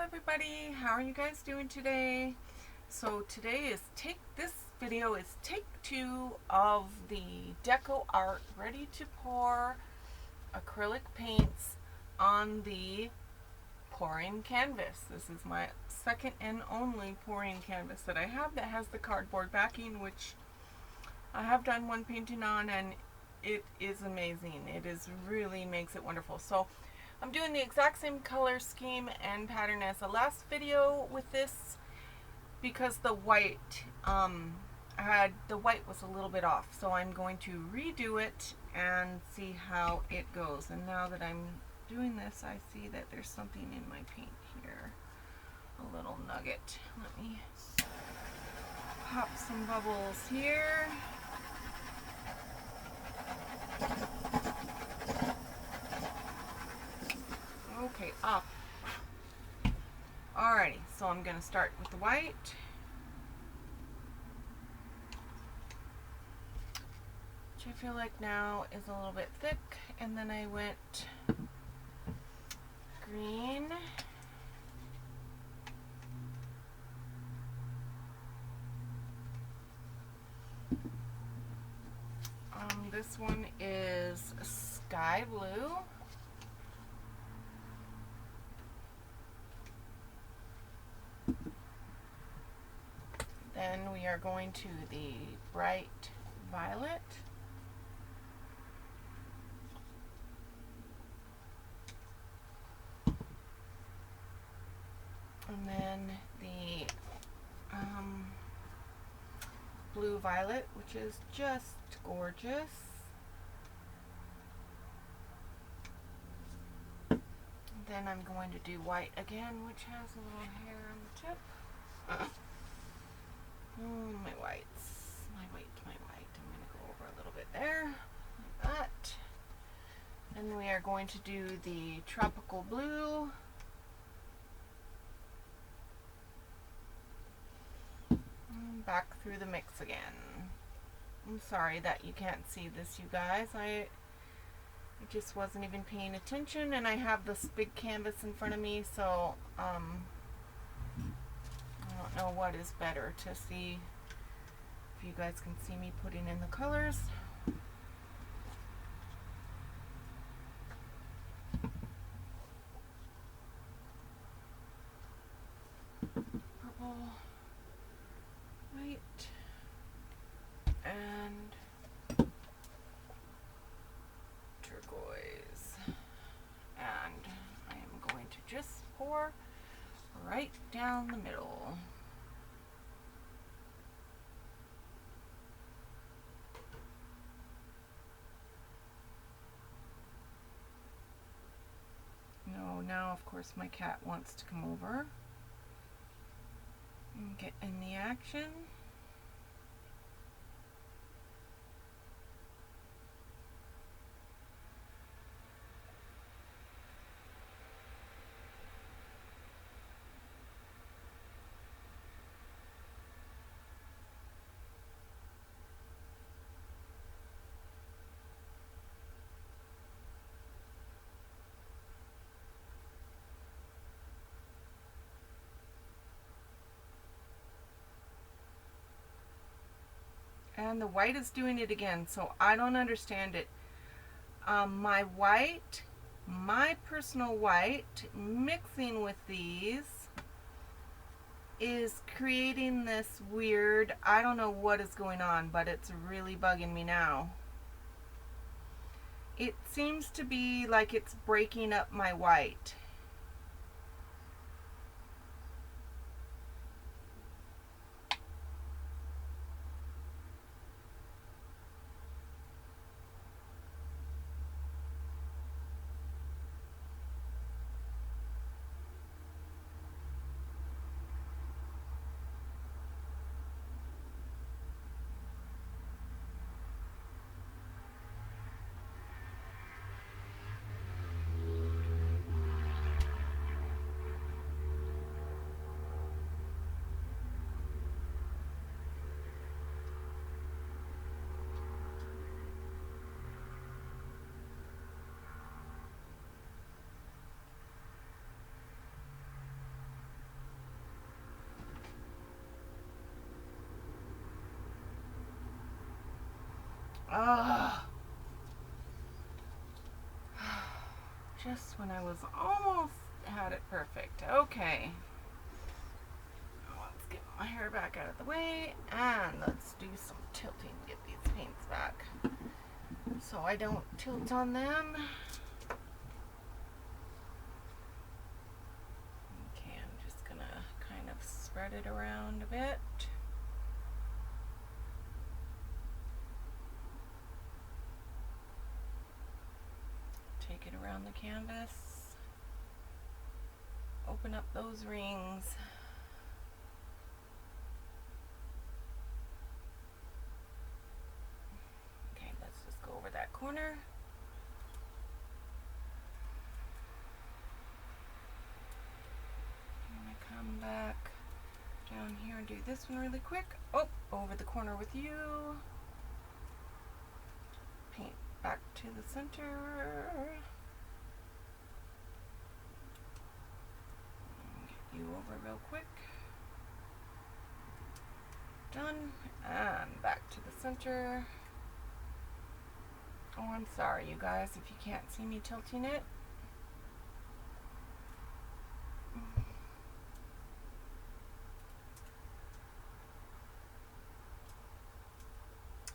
everybody, how are you guys doing today? So this video is take 2 of the Deco Art Ready to Pour acrylic paints on the pouring canvas. This is my second and only pouring canvas that I have that has the cardboard backing, which I have done one painting on, and it is amazing. It is really makes it wonderful. So I'm doing the exact same color scheme and pattern as the last video with this because the white the white was a little bit off, so I'm going to redo it and see how it goes. And now that I'm doing this, I see that there's something in my paint here, a little nugget. Let me pop some bubbles here. Okay, up. Alrighty, so I'm going to start with the white. Which I feel like now is a little bit thick. And then I went green. This one is sky blue. Then we are going to the bright violet. And then the blue violet, which is just gorgeous. Then I'm going to do white again, which has a little hair on the tip. My whites. I'm going to go over a little bit there, like that. And we are going to do the tropical blue. And back through the mix again. I'm sorry that you can't see this, you guys. I just wasn't even paying attention, and I have this big canvas in front of me, so I don't know what is better to see if you guys can see me putting in the colors. Purple, white, and turquoise. And I am going to just pour right down the middle. No, now of course my cat wants to come over and get in the action. And the white is doing it again, so I don't understand it. My white, my personal white, mixing with these is creating this weird, I don't know what is going on, but it's really bugging me now. It seems to be like it's breaking up my white. Ah. Just when I was almost had it perfect. Okay. Let's get my hair back out of the way and let's do some tilting to get these paints back so I don't tilt on them. Okay, I'm just gonna kind of spread it around a bit. Take it around the canvas. Open up those rings. Okay, let's just go over that corner. I'm gonna come back down here and do this one really quick. Oh, over the corner with you. Paint back to the center. Get you over real quick. Done. And back to the center. Oh, I'm sorry, you guys, if you can't see me tilting it.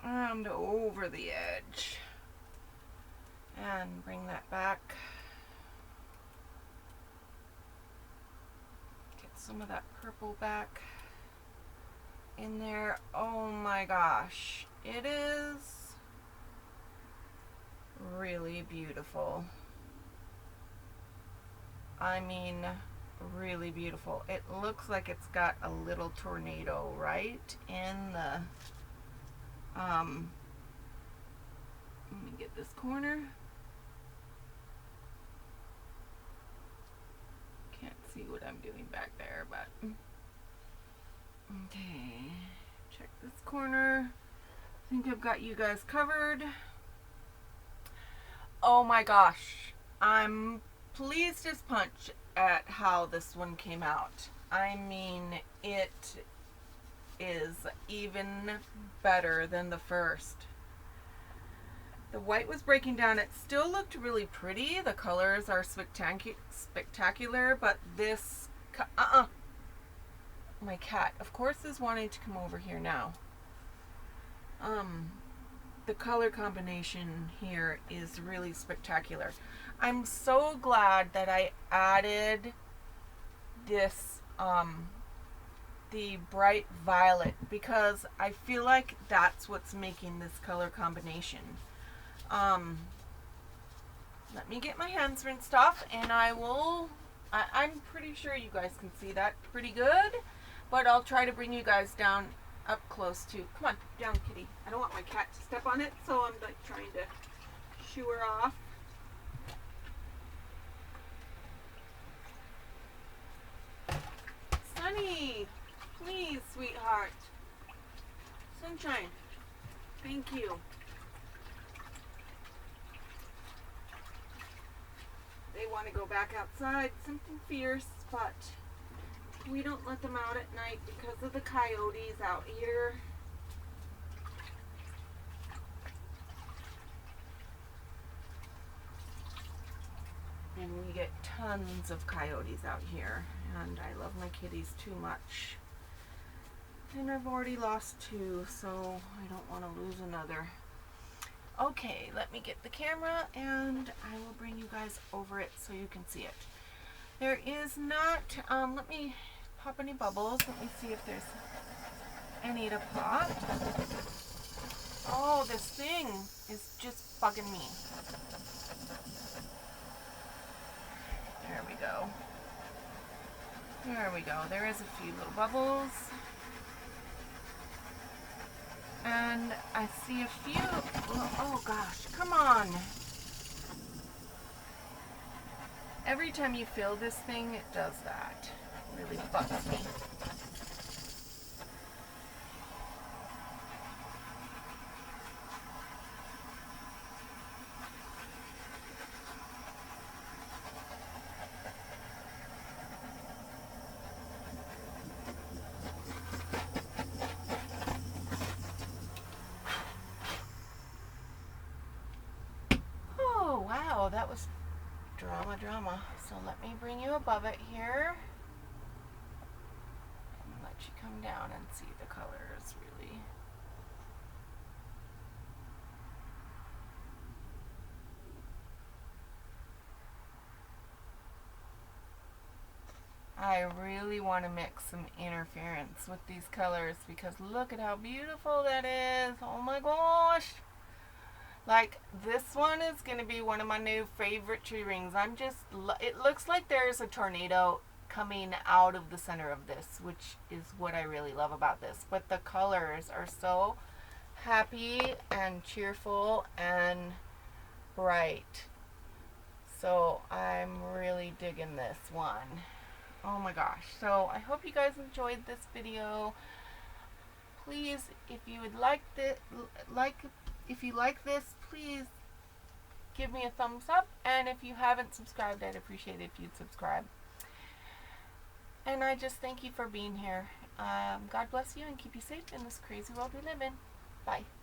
And over the edge. And bring that back. Get some of that purple back in there. Oh my gosh, it is really beautiful. I mean, really beautiful. It looks like it's got a little tornado right in the let me get this corner. Can't see what I'm doing back there, but okay. Check this corner. I think I've got you guys covered. Oh my gosh. I'm pleased as punch at how this one came out. I mean, it is even better than the first. The white was breaking down. It still looked really pretty. The colors are spectacular, but this my cat, of course, is wanting to come over here now. The color combination here is really spectacular. I'm so glad that I added this the bright violet, because I feel like that's what's making this color combination. Let me get my hands rinsed off and I'm pretty sure you guys can see that pretty good, but I'll try to bring you guys down up close to, come on, down kitty. I don't want my cat to step on it, so I'm like trying to shoo her off. Sunny, please, sweetheart. Sunshine, thank you. They want to go back outside, something fierce, but we don't let them out at night because of the coyotes out here. And we get tons of coyotes out here, and I love my kitties too much. And I've already lost 2, so I don't want to lose another. Okay, let me get the camera and I will bring you guys over it so you can see it. There is not, let me pop any bubbles. Let me see if there's any to pop. Oh, this thing is just bugging me. There we go. There we go. There is a few little bubbles. And I see a few, oh gosh, come on. Every time you fill this thing, it does that. It really bugs me. drama. So let me bring you above it here and let you come down and see the colors really. I really want to mix some interference with these colors because look at how beautiful that is. Oh my gosh. Like, this one is going to be one of my new favorite tree rings. It looks like there's a tornado coming out of the center of this, which is what I really love about this. But the colors are so happy and cheerful and bright. So I'm really digging this one. Oh my gosh. So I hope you guys enjoyed this video. Please, if you would if you like this, please give me a thumbs up. And if you haven't subscribed, I'd appreciate it if you'd subscribe. And I just thank you for being here. God bless you and keep you safe in this crazy world we live in. Bye.